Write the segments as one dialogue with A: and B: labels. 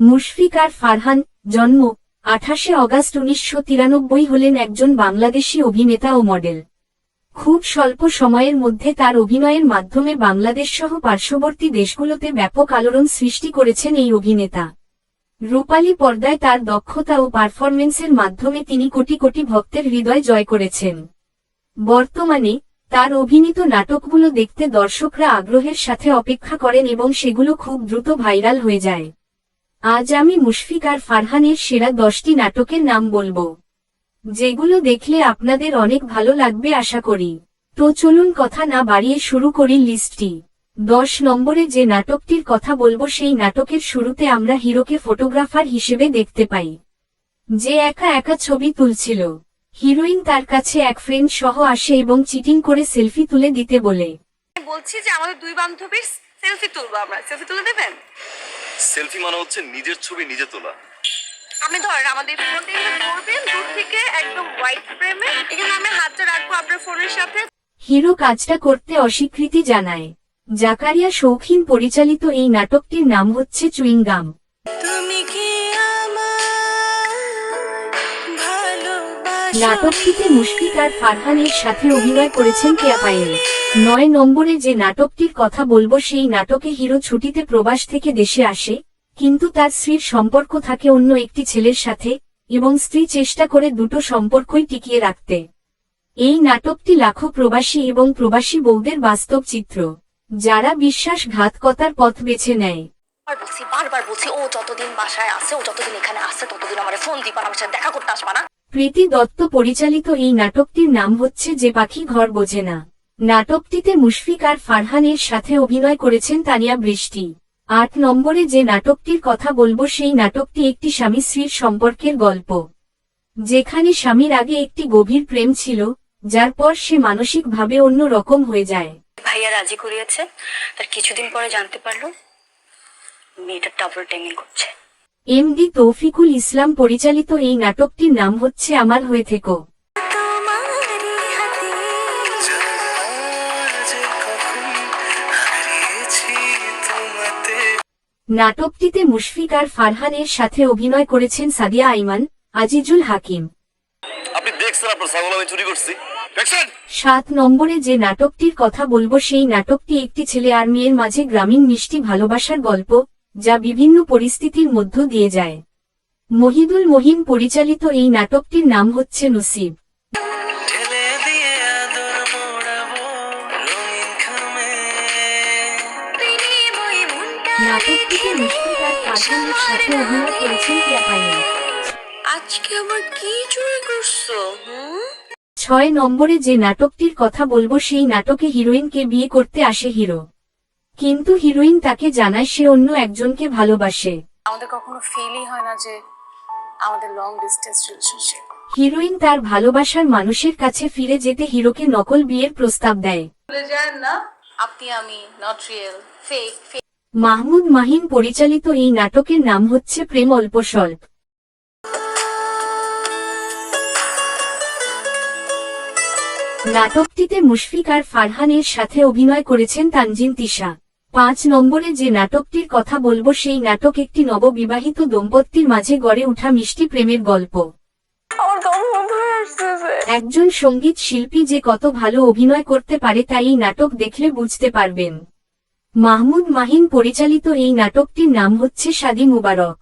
A: মুশফিক আর ফারহান, জন্ম 28 অগাস্ট 1993, হলেন একজন বাংলাদেশী অভিনেতা ও মডেল। খুব স্বল্প সময়ের মধ্যে তার অভিনয়ের মাধ্যমে বাংলাদেশ সহ পার্শ্ববর্তী দেশগুলোতে ব্যাপক আলোড়ন সৃষ্টি করেছেন এই অভিনেতা। রূপালী পর্দায় তার দক্ষতা ও পারফরমেন্সের মাধ্যমে তিনি কোটি কোটি ভক্তের হৃদয় জয় করেছেন। বর্তমানে তার অভিনীত নাটকগুলো দেখতে দর্শকরা আগ্রহের সাথে অপেক্ষা করেন এবং সেগুলো খুব দ্রুত ভাইরাল হয়ে যায়। আজ আমি মুশফিক আর ফারহানের সেরা 10টি নাটকের নাম বলবো, যেগুলো দেখলে আপনাদের অনেক ভালো লাগবে আশা করি। তো চলুন কথা না বাড়িয়ে শুরু করি লিস্টটি। 10 নম্বরে যে নাটকটির কথা বলবো সেই নাটকের শুরুতে আমরা হিরোকে ফটোগ্রাফার হিসেবে দেখতে পাই, যে একা একা ছবি তুলছিল। হিরোইন তার কাছে এক ফ্রেন্ড সহ আসে এবং চিটিং করে সেলফি তুলে দিতে বলে।
B: বলছি যে আমাদের দুই বান্ধবীর সেলফি তুলবো, আমরা সেলফি তুলে দেবেন?
C: সেলফি মানে হচ্ছে নিজের ছবি নিজে তোলা।
B: আপনি ধরেন আমাদের ফোনটা এখানে করবেন দূর থেকে একদম হোয়াইট ফ্রেমে, এখানে আমি হাতটা রাখবো আপনার ফোনের সাথে।
A: হিরো কাজটা করতে অস্বীকৃতি জানায়। জাকারিয়া শৌখিন পরিচালিত এই নাটকটির নাম হচ্ছে চুইংগাম। নাটকটিতে মুশফিক আর ফারহানের সাথে অভিনয় করেছেন কেয়া পায়েল। 9 নম্বরে যে নাটকটির কথা বলবো সেই নাটকে হিরো ছুটিতে প্রবাস থেকে দেশে আসে, কিন্তু তার স্ত্রীর সম্পর্ক থাকে অন্য একটি ছেলের সাথে এবং স্ত্রী চেষ্টা করে দুটো সম্পর্কই টিকিয়ে রাখতে। এই নাটকটি লাখো প্রবাসী এবং প্রবাসী বউদের বাস্তব চিত্র, যারা বিশ্বাসঘাতকতার পথ বেছে নেয়।
B: বারবার বলছি ও যতদিন বাসায় আছে, ও যতদিন এখানে আছে ততদিন আমার ফোন দিবা না, আমার সাথে দেখা করতে আসবা না।
A: প্রীতি দত্ত পরিচালিত এই নাটকটির নাম হচ্ছে যে পাখি ঘর বোঝে না। নাটকটিতে মুশফিক আর ফারহানের সাথে অভিনয় করেছেন তানিয়া বৃষ্টি। 8 নম্বরে যে নাটকটির কথা বলবো সেই নাটকটি একটি স্বামী স্ত্রীর সম্পর্কের গল্প, যেখানে স্বামীর আগে একটি গভীর প্রেম ছিল, যার পর সে মানসিকভাবে অন্য রকম হয়ে যায়।
B: ভাইয়া রাজি করিয়েছে, তার কিছুদিন পরে জানতে পারলো মেয়েটা ডাবল টেঙ্গিং করছে।
A: এমডি তৌফিকুল ইসলাম পরিচালিত এই নাটকটির নাম হচ্ছে আমার হয়ে থেকো। নাটকটিতে মুশফিক আর ফারহানের সাথে অভিনয় করেছেন সাদিয়া আইমান, আজিজুল হাকিম।
C: আপনি দেখছেন আপনার ছাগল আমি চুরি করছি, দেখছেন?
A: 7 নম্বরে যে নাটকটির কথা বলবো সেই নাটকটি একটি ছেলে আর মেয়ের মাঝে গ্রামীণ মিষ্টি ভালোবাসার গল্প, যা বিভিন্ন পরিস্থিতির মধ্য দিয়ে যায়। মহিদুল মহিন পরিচালিত এই নাটকটির নাম হচ্ছে নসিব। নাটকটিতে মুশফিক আর ফারহানের সাথে অভিনয় করেছেন কেয়া পায়েল।
B: আজকে আবার কি চুরি করছো?
A: 6 নম্বরে যে নাটকটির কথা বলবো সেই নাটকে হিরোইনকে বিয়ে করতে আসে হিরো, কিন্তু হিরোইন তাকে জানায় সে অন্য একজনকে ভালোবাসে।
B: আমাদের কখনো ফিলই হয় না যে আমাদের লং ডিস্টেন্স রিলেশনশিপ।
A: হিরোইন তার ভালোবাসার মানুষের কাছে ফিরে যেতে হিরোকে নকল বিয়ের প্রস্তাব দেয়।
B: ভুলে যান না আপনি আমি not real, fake.
A: Mahmud Mahin পরিচালিত এই নাটকের নাম হচ্ছে প্রেম অল্প স্বল্প। নাটকটিতে মুশফিক আর ফারহানের সাথে অভিনয় করেছেন তানজিন তিশা। 5 নম্বরে যে নাটকটির কথা বলবো সেই নাটক একটি নববিবাহিত দম্পতির মাঝে গড়ে ওঠা মিষ্টি প্রেমের গল্প। একজন সঙ্গীত শিল্পী যে কত ভালো অভিনয় করতে পারে তা এই নাটক দেখলে বুঝতে পারবেন। মাহমুদ মাহিন পরিচালিত এই নাটকটির নাম হচ্ছে শাদি মুবারক।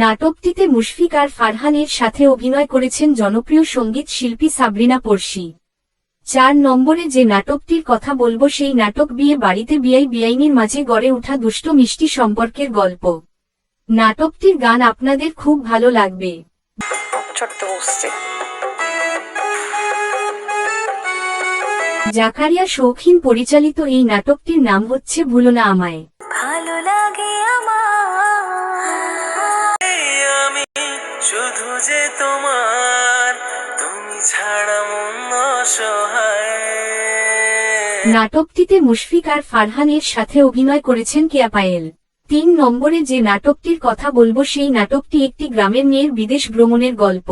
A: নাটকটিতে মুশফিক আর ফারহানের সাথে অভিনয় করেছেন জনপ্রিয় সঙ্গীত শিল্পী সাবরিনা পড়শি। 4 নম্বরে যে নাটকটির কথা বলবো সেই নাটক বিয়ে বাড়িতে বিআই বিআইনির মাঝে গড়ে ওঠা দুষ্ট মিষ্টি সম্পর্কের গল্প। নাটকটির গান আপনাদের খুব ভালো লাগবে। জাকারিয়া শৌখিন পরিচালিত এই নাটকটির নাম হচ্ছে ভুলো না আমায়।
B: ভালো লাগে
D: আমি শুধু যে তোমার, তুমি ছাড়া মন অসহায়।
A: নাটকটিতে মুশফিক আর ফারহানের সাথে অভিনয় করেছেন কেয়া পায়েল। 3 নম্বরে যে নাটকটির কথা বলবো সেই নাটকটি একটি গ্রামের মেয়ের বিদেশ ভ্রমণের গল্প।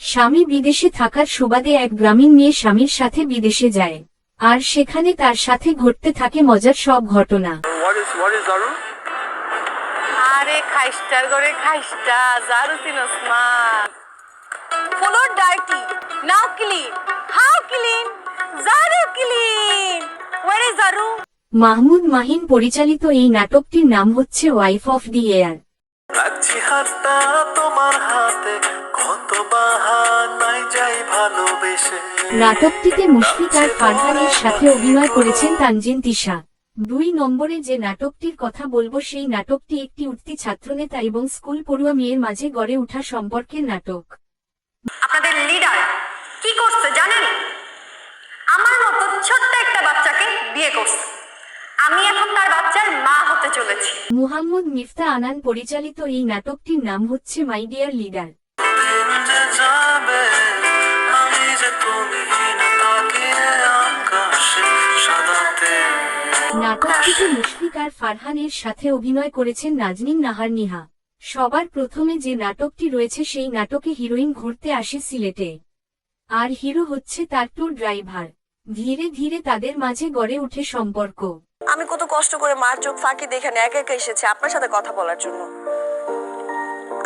A: স্বামী বিদেশে থাকার সুবাদে এক গ্রামীণ মেয়ে স্বামীর সাথে বিদেশে যায়, আর সেখানে তার সাথে ঘটতে থাকে মজার সব ঘটনা।
D: What is Zaru?
B: আরে খাইস্টার করে খাইস্টা জারু চিনস না। Floor dirty, now clean. How clean? জারু ক্লিন। ওয়্যার ইজ জারু?
A: মাহমুদ মাহিন পরিচালিত এই নাটকটির নাম হচ্ছে ওয়াইফ অফ দি ইয়ার।
D: রাখছি হাতটা তোমার হাতে, কত বাহানায় যাই ভালোবেসে।
A: নাটকটিতে মুশফিক আর ফারহানের সাথে অভিনয় করেছেন তানজিন তিশা। 2 নম্বরে যে নাটকটির কথা বলবো সেই নাটকটি একটি উঠতি ছাত্রনেতা এবং স্কুল পড়ুয়া মেয়ের মাঝে গড়ে ওঠা সম্পর্কের নাটক।
B: আপনাদের লিডার কি করছে জানেন? আমার মতো ছোট্ট একটা বাচ্চাকে বিয়ে করছে। আমি এখন তার বাচ্চার মা হতে চলেছি।
A: মুহাম্মদ মিফতা আনান পরিচালিত এই নাটকটির নাম হচ্ছে মাই ডিয়ার লিডার।
D: দিন যে যাবে, আমি যে তুমিহীন তাকিয়ে আকাশে সাদাতে।
A: নাটকটিতে মুশফিক আর ফারহানের সাথে অভিনয় করেছেন নাজনীন নাহার নিহা। সবার প্রথমে যে নাটকটি রয়েছে সেই নাটকে হিরোইন ঘুরতে আসে সিলেটে, আর হিরো হচ্ছে তার ট্যুর ড্রাইভার। ধীরে ধীরে তাদের মাঝে গড়ে ওঠে সম্পর্ক।
B: আমি কত কষ্ট করে মার চোখ ফাঁকি দিয়ে এখানে একা একা এসেছি আপনার সাথে কথা বলার জন্য।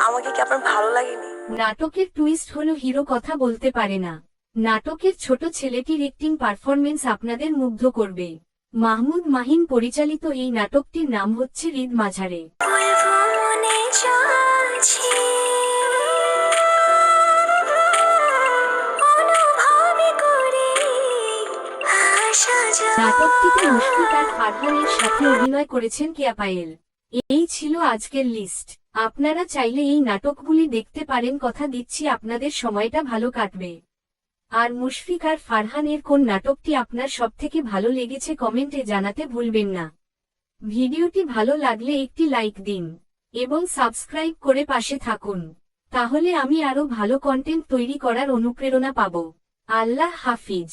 B: আমাকে কি আপনার ভালো লাগেনি?
A: নাটকের টুইস্ট হলো হিরো কথা বলতে পারে না। নাটকের ছোট ছেলেটির অ্যাক্টিং পারফরমেন্স আপনাদের মুগ্ধ করবে। মাহমুদ মাহিন পরিচালিত এই নাটকটির নাম হচ্ছে ঈদ মাঝারে। নাটকটিতে মুশফিক আর ফারহানের সাথে অভিনয় করেছেন কেয়া পায়েল। এই ছিল আজকের লিস্ট। আপনারা চাইলে এই নাটকগুলি দেখতে পারেন, কথা দিচ্ছি আপনাদের সময়টা ভালো কাটবে। আর মুশফিক আর ফারহানের কোন নাটকটি আপনার সবথেকে ভালো লেগেছে কমেন্টে জানাতে ভুলবেন না। ভিডিওটি ভালো লাগলে একটি লাইক দিন এবং সাবস্ক্রাইব করে পাশে থাকুন, তাহলে আমি আরো ভালো কন্টেন্ট তৈরি করার অনুপ্রেরণা পাবো। আল্লাহ হাফিজ।